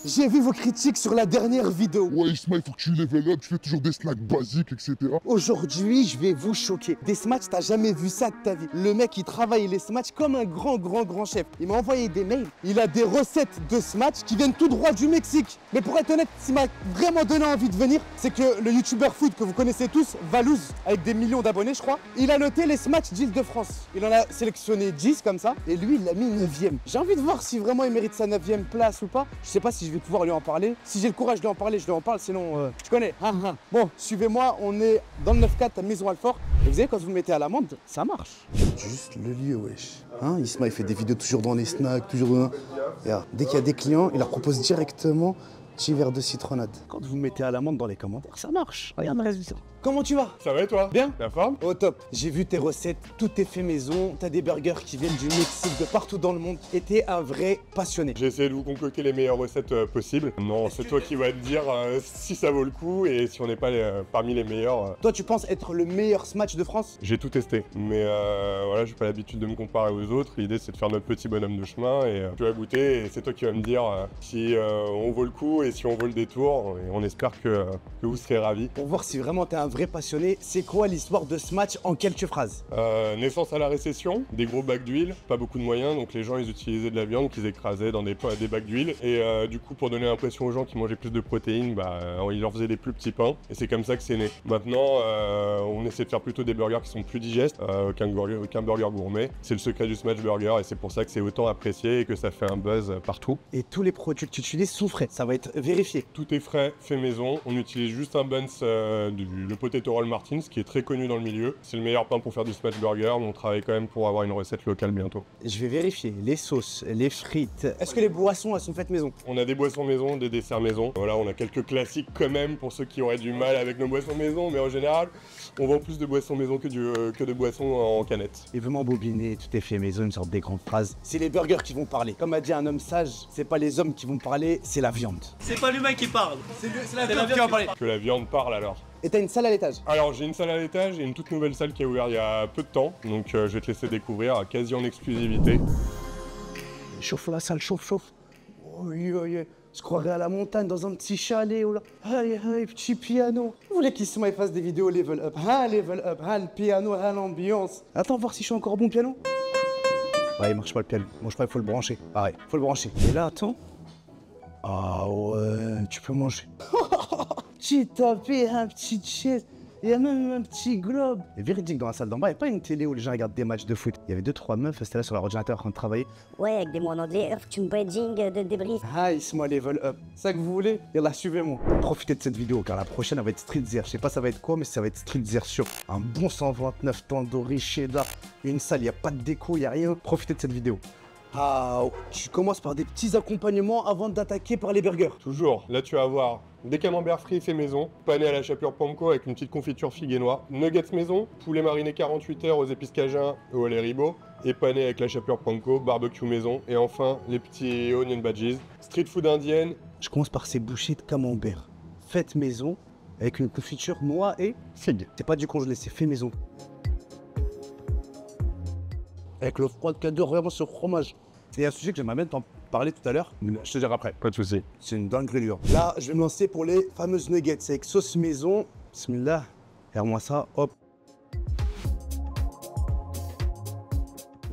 J'ai vu vos critiques sur la dernière vidéo. Ouais, Isma, il faut que tu level up, tu fais toujours des snacks basiques, etc. Aujourd'hui, je vais vous choquer. Des smatchs, t'as jamais vu ça de ta vie. Le mec, il travaille les smatchs comme un grand chef. Il m'a envoyé des mails. Il a des recettes de smatchs qui viennent tout droit du Mexique. Mais pour être honnête, ce qui m'a vraiment donné envie de venir, c'est que le youtubeur food que vous connaissez tous, Valouz, avec des millions d'abonnés, je crois, il a noté les smatchs d'Île-de-France. Il en a sélectionné 10 comme ça, et lui, il l'a mis 9e. J'ai envie de voir si vraiment il mérite sa 9e place ou pas. Je sais pas si je vais pouvoir lui en parler. Si j'ai le courage de lui en parler, je lui en parle, sinon, tu connais. Bon, suivez-moi, on est dans le 9-4 à Maison Alfort. Et vous savez, quand vous mettez à l'amende, ça marche. Juste le lieu, wesh. Hein, Isma, il fait des vidéos toujours dans les snacks, toujours dans... Regarde, dès qu'il y a des clients, il leur propose directement petit verre de citronnade. Quand vous mettez à l'amende dans les commentaires, ça marche. Regarde le résultat. Comment tu vas? Ça va et toi? Bien? La forme? Au top. J'ai vu tes recettes, tout est fait maison. T'as des burgers qui viennent du Mexique, de partout dans le monde. Et t'es un vrai passionné. J'ai essayé de vous concocter les meilleures recettes possibles. Non, c'est toi qui vas te dire si ça vaut le coup et si on n'est pas parmi les meilleurs. Toi, tu penses être le meilleur smash de France? J'ai tout testé, mais voilà, j'ai pas l'habitude de me comparer aux autres. L'idée, c'est de faire notre petit bonhomme de chemin et tu vas goûter et c'est toi qui vas me dire si on vaut le coup et si on vaut le détour. Et on espère que vous serez ravis. Pour voir si vraiment t'es un vrai passionné, c'est quoi l'histoire de ce match en quelques phrases? Naissance à la récession, des gros bacs d'huile, pas beaucoup de moyens, donc les gens ils utilisaient de la viande qu'ils écrasaient dans des bacs d'huile et du coup pour donner l'impression aux gens qui mangeaient plus de protéines, ils leur faisaient des plus petits pains et c'est comme ça que c'est né. Maintenant on essaie de faire plutôt des burgers qui sont plus digestes qu'un burger gourmet. C'est le secret du smash burger et c'est pour ça que c'est autant apprécié et que ça fait un buzz partout. Et tous les produits que tu utilises sont frais, ça va être vérifié. Tout est frais, fait maison, on utilise juste un buns le Potato Roll Martins qui est très connu dans le milieu. C'est le meilleur pain pour faire du smash burger, mais on travaille quand même pour avoir une recette locale bientôt. Je vais vérifier les sauces, les frites. Est-ce que les boissons elles sont faites maison? On a des boissons maison, des desserts maison. Voilà, on a quelques classiques quand même pour ceux qui auraient du mal avec nos boissons maison, mais en général, on vend plus de boissons maison que de boissons en canette. Et vraiment bobiner, tout est fait maison, une sorte des grandes phrases. C'est les burgers qui vont parler. Comme a dit un homme sage, c'est pas les hommes qui vont parler, c'est la viande. C'est pas l'humain qui parle, c'est la viande qui va parler. Que la viande parle alors. Et t'as une salle à l'étage? Alors j'ai une salle à l'étage et une toute nouvelle salle qui a ouvert il y a peu de temps, donc je vais te laisser découvrir quasi en exclusivité. Chauffe la salle, chauffe. Oui. Je croirais à la montagne dans un petit chalet ou là. Aïe, petit piano. Vous voulez qu'Isma fasse des vidéos level up? Le piano, l'ambiance. Attends, voir si je suis encore bon piano. Ouais, il marche pas le piano. Moi je crois qu'il faut le brancher. Pareil, faut le brancher. Et là, attends. Ah ouais, tu peux manger. J'ai tapé un petit chaise. Il y a même un petit globe. Et véridique, dans la salle d'en bas, il n'y a pas une télé où les gens regardent des matchs de foot. Il y avait 2-3 meufs, elles étaient là sur leur ordinateur en train de travailler. Ouais, avec des mots en anglais, Earth Bridging de débris. Ah, Isma level up. C'est ça que vous voulez? Et là, suivez-moi. Profitez de cette vidéo car la prochaine, elle va être streetzer. Je sais pas ça va être quoi, mais ça va être streetzer sûr. Un bon 129 tandoori cheddar. Une salle, il n'y a pas de déco, il n'y a rien. Profitez de cette vidéo. Ah, tu commences par des petits accompagnements avant d'attaquer par les burgers. Toujours, là tu vas avoir des camemberts frits fait maison, pané à la chapelure panko avec une petite confiture figue et noix, nuggets maison, poulet mariné 48 heures aux épices cajun et au lait ribot, et pané avec la chapelure panko, barbecue maison, et enfin les petits onion badges, street food indienne. Je commence par ces bouchées de camembert. Faites maison avec une confiture noix et figue. C'est pas du congelé, c'est fait maison. Avec le froid qui adore vraiment ce fromage. C'est un sujet que j'aimerais bien t'en parler tout à l'heure, mais je te dirai après. Pas de soucis. C'est une dinguerie. Là, je vais me lancer pour les fameuses nuggets avec sauce maison. Bismillah. Regarde-moi ça, hop.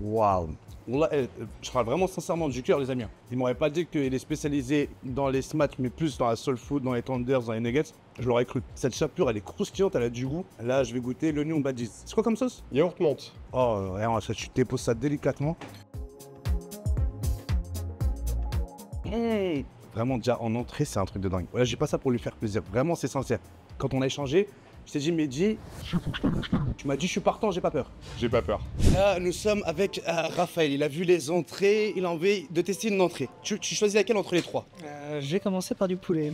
Waouh. Là, je parle vraiment sincèrement du cœur, les amis. Ils m'auraient pas dit qu'il est spécialisé dans les smash, mais plus dans la soul food, dans les tenders, dans les nuggets. Je l'aurais cru. Cette chapelure, elle est croustillante, elle a du goût. Là, je vais goûter l'oignon badges. C'est quoi comme sauce? Yaourt menthe. Oh, regarde, tu déposes ça délicatement. Vraiment, déjà en entrée, c'est un truc de dingue. Voilà, j'ai pas ça pour lui faire plaisir. Vraiment, c'est sincère. Quand on a échangé, je t'ai dit, Mehdi, tu m'as dit, je suis partant, j'ai pas peur. J'ai pas peur. Là, nous sommes avec Raphaël. Il a vu les entrées, il a envie de tester une entrée. Tu choisis laquelle entre les trois? Je vais commencer par du poulet.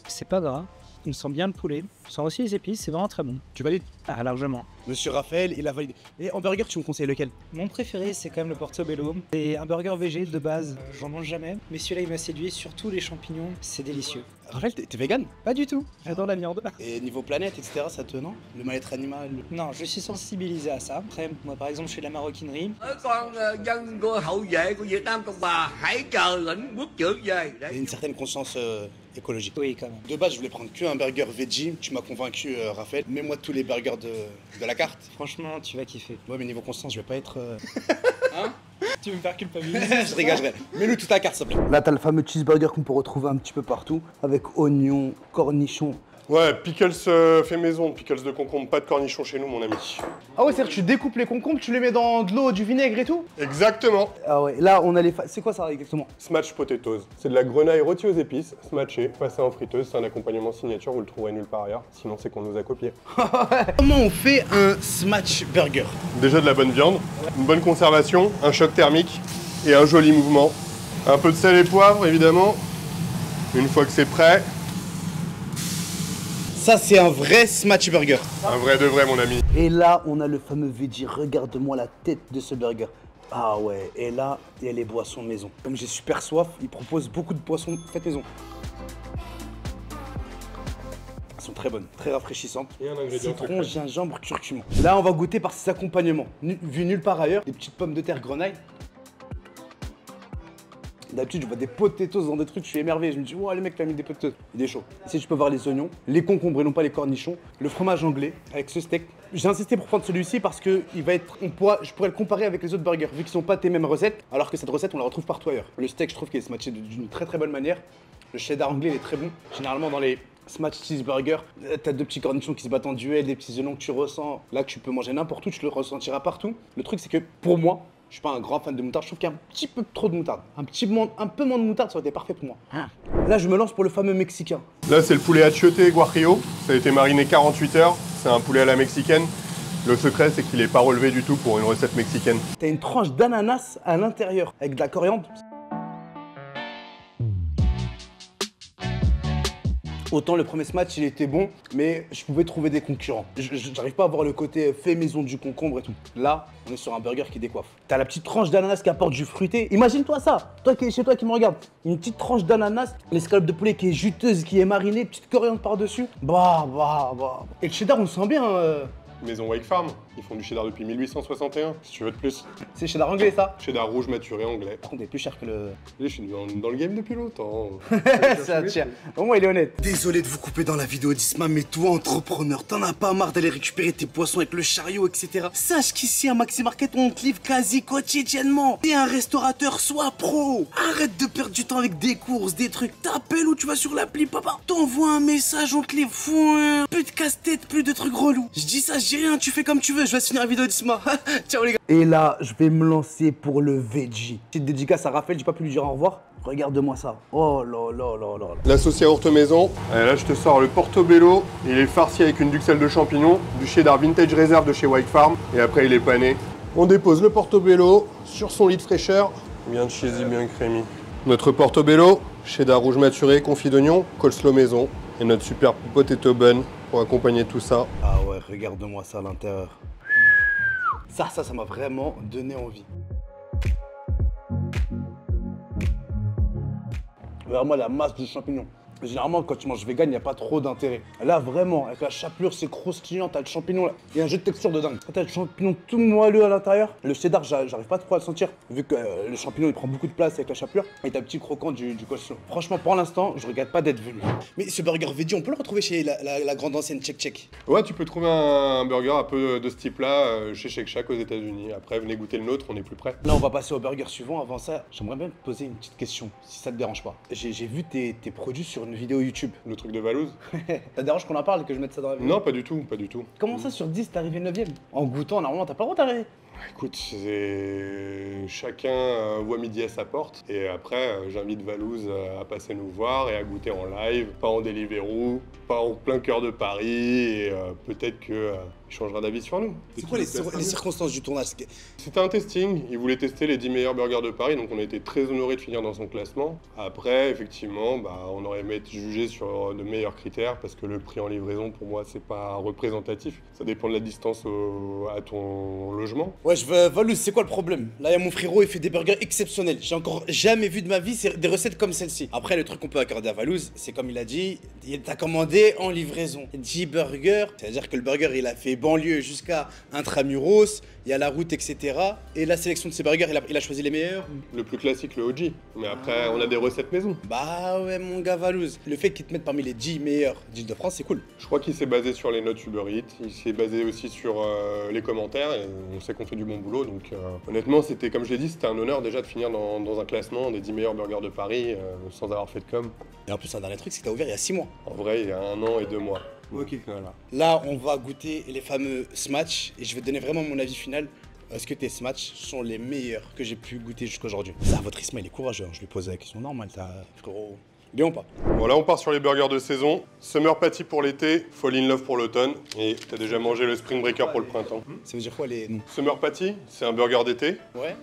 C'est pas gras, Il sent bien le poulet. Il sent aussi les épices, c'est vraiment très bon. Tu valides? Ah, largement. Monsieur Raphaël, il a validé. Et en burger, tu me conseilles lequel? Mon préféré, c'est quand même le portobello. C'est un burger végé de base, j'en mange jamais. Mais celui-là, il m'a séduit, surtout les champignons, c'est délicieux. Raphaël, t'es vegan? Pas du tout, j'adore la viande. Et niveau planète, etc., ça te, non? Le mal-être animal? Non, je suis sensibilisé à ça. Après, moi par exemple, je fais de la maroquinerie. con dân của hậu vệ của Việt Nam Cộng Hòa hãy chờ lệnh quốc trưởng về. Et une certaine conscience écologique. Oui, quand même. De base, je voulais prendre que un burger veggie. Tu m'as convaincu, Raphaël. Mets-moi tous les burgers de la carte. Franchement, tu vas kiffer. Ouais, mais niveau conscience, je vais pas être. Tu veux me faire culpabiliser? Je rigole, je rigole. Mets-nous toute la carte, s'il te plaît. Là, t'as le fameux cheeseburger qu'on peut retrouver un petit peu partout, avec oignons, cornichons. Ouais, pickles fait maison, pickles de concombre, pas de cornichons chez nous, mon ami. Ah ouais, c'est-à-dire que tu découpes les concombres, tu les mets dans de l'eau, du vinaigre et tout? Exactement. Ah ouais, là, on a les. C'est quoi ça exactement? Smash potatoes. C'est de la grenaille rôtie aux épices, smatchée, passée en friteuse. C'est un accompagnement signature, vous le trouverez nulle part ailleurs. Sinon, c'est qu'on nous a copié. Comment on fait un smash burger? Déjà de la bonne viande, une bonne conservation, un choc thermique et un joli mouvement. Un peu de sel et poivre, évidemment. Une fois que c'est prêt, Ça, c'est un vrai smash burger. un vrai de vrai, mon ami. Et là, on a le fameux veggie. Regarde-moi la tête de ce burger. Ah ouais, et là, il y a les boissons maison. Comme j'ai super soif, ils proposent beaucoup de boissons faites maison. Elles sont très bonnes, très rafraîchissantes. Et un ingrédient Citron, gingembre, curcuma. Là, on va goûter par ses accompagnements. Vu nulle part ailleurs, des petites pommes de terre grenaille. D'habitude, je vois des potatoes dans des trucs, je suis émerveillé. Je me dis, ouais, le mec, t'as mis des potatoes. Il est chaud. Ici, tu peux voir les oignons, les concombres et non pas les cornichons, le fromage anglais avec ce steak. J'ai insisté pour prendre celui-ci parce que il va être, je pourrais le comparer avec les autres burgers, vu qu'ils sont pas tes mêmes recettes, alors que cette recette, on la retrouve partout ailleurs. Le steak, je trouve qu'il est smatché d'une très très bonne manière. Le cheddar anglais, il est très bon. Généralement, dans les smash cheeseburger, t'as deux petits cornichons qui se battent en duel, des petits oignons que tu ressens. Là, que tu peux manger n'importe où, tu le ressentiras partout. Le truc, c'est que pour moi, je suis pas un grand fan de moutarde, je trouve qu'il y a un petit peu trop de moutarde. Un peu moins de moutarde, ça aurait été parfait pour moi. Là, je me lance pour le fameux mexicain. Là, c'est le poulet achioté guajillo. Ça a été mariné 48 heures. C'est un poulet à la mexicaine. Le secret, c'est qu'il n'est pas relevé du tout pour une recette mexicaine. T'as une tranche d'ananas à l'intérieur, avec de la coriandre. Autant le premier smash, il était bon, mais je pouvais trouver des concurrents. J'arrive pas à voir le côté fait maison du concombre et tout. Là, on est sur un burger qui décoiffe. T'as la petite tranche d'ananas qui apporte du fruité. Imagine-toi ça, toi qui es chez toi qui me regarde. Une petite tranche d'ananas, l'escalope de poulet qui est juteuse, qui est marinée, petite coriandre par-dessus. Bah. Et le cheddar, on le sent bien. Maison Wake Farm. Ils font du cheddar depuis 1861, si tu veux de plus. C'est cheddar anglais, ça. Cheddar rouge maturé anglais. Par contre, il est plus cher que le... Je suis dans le game depuis longtemps. Ça tient. Au moins, il est honnête. Désolé de vous couper dans la vidéo d'Isma, mais toi, entrepreneur, t'en as pas marre d'aller récupérer tes poissons avec le chariot, etc. Sache qu'ici, à Maxi Market, on te livre quasi quotidiennement. T'es un restaurateur, sois pro. Arrête de perdre du temps avec des courses, des trucs. T'appelles ou tu vas sur l'appli, papa. T'envoies un message, on te livre. Fouin. Plus de casse-tête, plus de trucs relous. Je dis ça, je dis rien, tu fais comme tu veux. Je vais finir la vidéo d'Isma. Ciao, les gars. Et là, je vais me lancer pour le veggie. Petite dédicace à Raphaël, j'ai pas pu lui dire au revoir. Regarde-moi ça. Oh là là là là. La sauce yaourt maison. Allez, là, je te sors le portobello. Il est farci avec une duxelle de champignons, du cheddar vintage réserve de chez Wake Farm. Et après, il est pané. On dépose le portobello sur son lit de fraîcheur. Bien cheesy, bien crémy. Notre portobello, cheddar rouge maturé, confit d'oignon, coleslaw maison. Et notre super potato bun pour accompagner tout ça. Ah ouais, regarde-moi ça à l'intérieur. Ça m'a vraiment donné envie. Vraiment la masse de champignons. Généralement, quand tu manges vegan, il n'y a pas trop d'intérêt. Là, vraiment, avec la chapelure, c'est croustillant, t'as le champignon là. Il y a un jeu de texture de dingue. T'as le champignon tout moelleux à l'intérieur. Le cheddar, j'arrive pas trop à le sentir, vu que le champignon, il prend beaucoup de place avec la chapelure. Et t'as le petit croquant du cochon. Franchement, pour l'instant, je regrette pas d'être venu. Mais ce burger veggie, on peut le retrouver chez la grande ancienne Check Check. Ouais, tu peux trouver un burger un peu de ce type-là chez Shake Shack aux États-Unis. Après, venez goûter le nôtre, on est plus près. Là, on va passer au burger suivant. Avant ça, j'aimerais bien te poser une petite question, si ça te dérange pas. J'ai vu tes produits sur une vidéo YouTube. Le truc de Valouz. Ça te dérange qu'on en parle, que je mette ça dans la vidéo? Non, pas du tout, pas du tout. Comment ça, sur 10, t'es arrivé 9ème? En goûtant, normalement, t'as pas le droit d'arriver. Écoute, chacun voit midi à sa porte. Et après, j'invite Valouz à passer nous voir et à goûter en live. Pas en Deliveroo, pas en plein cœur de Paris. Et peut-être que changera d'avis sur nous. C'est quoi les circonstances du tournage? C'était un testing, il voulait tester les 10 meilleurs burgers de Paris, donc on a été très honorés de finir dans son classement. Après, effectivement, on aurait aimé être jugé sur de meilleurs critères, parce que le prix en livraison, pour moi, c'est pas représentatif. Ça dépend de la distance à ton logement. Ouais, Valouz, c'est quoi le problème? Là, il y a mon frérot, il fait des burgers exceptionnels. J'ai encore jamais vu de ma vie des recettes comme celle-ci. Après, le truc qu'on peut accorder à Valouz, c'est comme il a dit, il t'a commandé en livraison. 10 burgers, c'est-à-dire que le burger, il a fait banlieue jusqu'à Intramuros, il y a la route, etc. Et la sélection de ces burgers, il a choisi les meilleurs. Le plus classique, le OG. Mais après, on a des recettes maison. Bah ouais, mon gars Valouz. Le fait qu'ils te mettent parmi les 10 meilleurs d'Île-de-France, c'est cool. Je crois qu'il s'est basé sur les notes Uber Eats, il s'est basé aussi sur les commentaires, et on sait qu'on fait du bon boulot. Donc honnêtement, c'était, comme je l'ai dit, c'était un honneur déjà de finir dans un classement des 10 meilleurs burgers de Paris sans avoir fait de com. Et en plus, un dernier truc, c'est que t'as ouvert il y a 6 mois. En vrai, il y a 1 an et 2 mois. Ok. Voilà. Là, on va goûter les fameux smash et je vais donner vraiment mon avis final. Est-ce que tes smash sont les meilleurs que j'ai pu goûter jusqu'à aujourd'hui? Ça, votre Isma, il est courageux. Je lui pose la question normale. Frérot, bien ou pas? Bon, là, on part sur les burgers de saison. Summer Patty pour l'été, Fall in Love pour l'automne. Et t'as déjà mangé le Spring Breaker pour le printemps. Ça veut dire quoi les noms? Summer Patty, c'est un burger d'été. Ouais.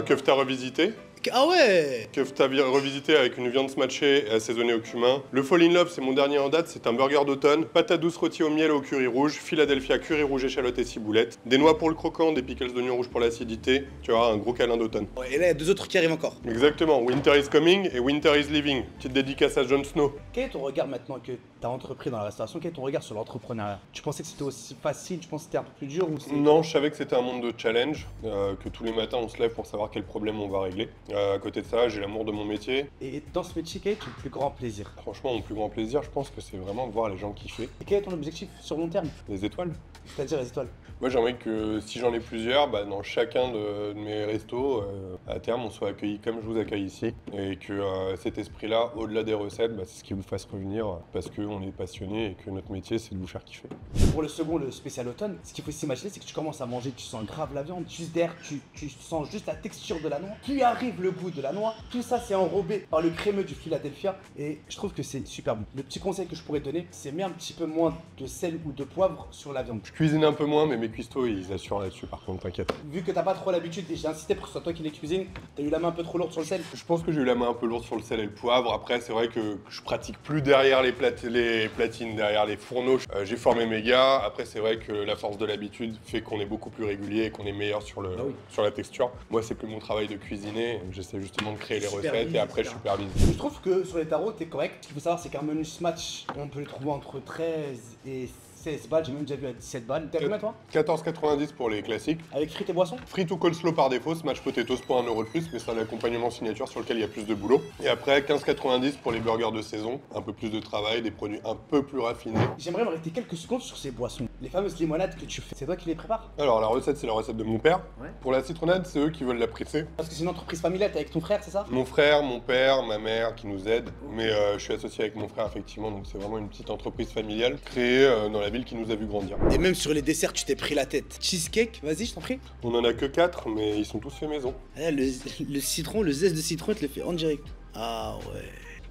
Que t'as revisité. Ah ouais! Que t'as revisité avec une viande smatchée et assaisonnée au cumin. Le Fall in Love, c'est mon dernier en date, c'est un burger d'automne. Patates douces rôties au miel et au curry rouge. Philadelphia, curry rouge, échalote et ciboulette. Des noix pour le croquant, des pickles d'oignon rouge pour l'acidité. Tu vois, un gros câlin d'automne. Ouais, et là, il y a 2 autres qui arrivent encore. Exactement, Winter is coming et Winter is living. Petite dédicace à Jon Snow. Quel est ton regard maintenant que t'as entrepris dans la restauration? Quel est ton regard sur l'entrepreneuriat? Tu pensais que c'était aussi facile? Tu pensais que c'était un peu plus dur ou c'est... Non, je savais que c'était un monde de challenge, que tous les matins on se lève pour savoir quel problème on va régler. À côté de ça, j'ai l'amour de mon métier. Et dans ce métier, quel est ton plus grand plaisir? Franchement, mon plus grand plaisir, je pense que c'est vraiment de voir les gens kiffer. Et quel est ton objectif sur long terme? Les étoiles. C'est-à-dire les étoiles? Moi, j'aimerais que si j'en ai plusieurs, dans chacun de mes restos, à terme, on soit accueillis comme je vous accueille ici. Et que cet esprit-là, au-delà des recettes, c'est ce qui vous fasse revenir parce qu'on est passionné et que notre métier, c'est de vous faire kiffer. Pour le second, le spécial automne, ce qu'il faut s'imaginer, c'est que tu commences à manger, tu sens grave la viande, juste derrière, tu sens juste la texture de la noix, puis arrive le goût de la noix, tout ça c'est enrobé par le crémeux du Philadelphia et je trouve que c'est super bon. Le petit conseil que je pourrais te donner, c'est mets un petit peu moins de sel ou de poivre sur la viande. Je cuisine un peu moins, mais mes cuistots, ils assurent là-dessus par contre, t'inquiète. Vu que t'as pas trop l'habitude, et j'ai insisté pour que ce soit toi qui les cuisines, t'as eu la main un peu trop lourde sur le sel? Je pense que j'ai eu la main un peu lourde sur le sel et le poivre. Après, c'est vrai que je pratique plus derrière les platines, derrière les fourneaux. J'ai formé mes gars. Après, c'est vrai que la force de l'habitude fait qu'on est beaucoup plus régulier et qu'on est meilleur sur la texture. Moi, c'est plus mon travail de cuisiner. J'essaie justement de créer les recettes et après, je supervise. Je trouve que sur les tarots, t'es correct. Ce qu'il faut savoir, c'est qu'un menu smash, on peut le trouver entre 13 et 16 balles, j'ai même déjà vu à 17 balles. T'as combien toi? 14,90 pour les classiques. Avec frites et boissons? Frites ou coleslaw par défaut, smash potatoes pour 1 € de plus, mais c'est un accompagnement signature sur lequel il y a plus de boulot. Et après, 15,90 pour les burgers de saison, un peu plus de travail, des produits un peu plus raffinés. J'aimerais m'arrêter quelques secondes sur ces boissons. Les fameuses limonades que tu fais, c'est toi qui les prépares? Alors la recette, c'est la recette de mon père. Ouais. Pour la citronnade, c'est eux qui veulent la presser. Parce que c'est une entreprise familiale, t'es avec ton frère, c'est ça? Mon frère, mon père, ma mère qui nous aident. Mais je suis associé avec mon frère, effectivement, donc c'est vraiment une petite entreprise familiale créée dans la ville qui nous a vu grandir. Et même sur les desserts, tu t'es pris la tête. Cheesecake, vas-y, je t'en prie. On en a que 4, mais ils sont tous faits maison. Le citron, le zeste de citron, il te le fait en direct. Ah ouais.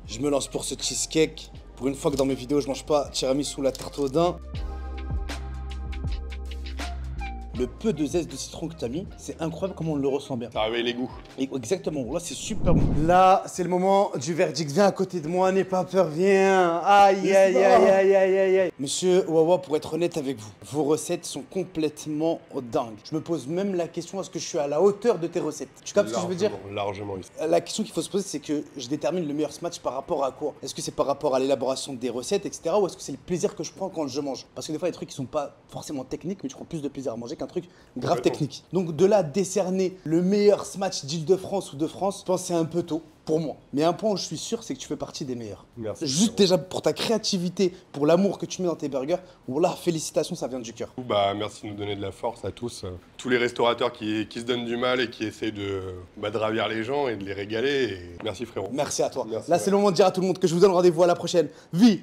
Je me lance pour ce cheesecake. Pour une fois que dans mes vidéos, je mange pas tiramisu ou la tarte au daim. Le peu de zeste de citron que tu as mis, c'est incroyable comment on le ressent bien. Ça réveille les goûts. Et exactement, là c'est super bon. Là, c'est le moment du verdict. Viens à côté de moi, n'aie pas peur, viens. Aïe, aïe, aïe, aïe, aïe, aïe, aïe. Monsieur Wawa, pour être honnête avec vous, vos recettes sont complètement dingues. Je me pose même la question, est-ce que je suis à la hauteur de tes recettes? Tu captes ce que je veux dire? Largement ici. La question qu'il faut se poser, c'est que je détermine le meilleur smash par rapport à quoi? Est-ce que c'est par rapport à l'élaboration des recettes, etc. Ou est-ce que c'est le plaisir que je prends quand je mange? Parce que des fois, il y a des trucs qui sont pas forcément techniques, mais tu prends plus de plaisir à manger qu'un truc grave technique. Donc de là, décerner le meilleur smash d'Île-de-France ou de France, je pense que c'est un peu tôt. Pour moi. Mais un point où je suis sûr, c'est que tu fais partie des meilleurs. Merci. Juste déjà pour ta créativité, pour l'amour que tu mets dans tes burgers, là, félicitations, ça vient du cœur. Merci de nous donner de la force à tous. Tous les restaurateurs qui se donnent du mal et qui essayent de ravir les gens et de les régaler. Et merci frérot. Merci à toi. Merci, là, c'est le moment de dire à tout le monde que je vous donne rendez-vous à la prochaine vidéo.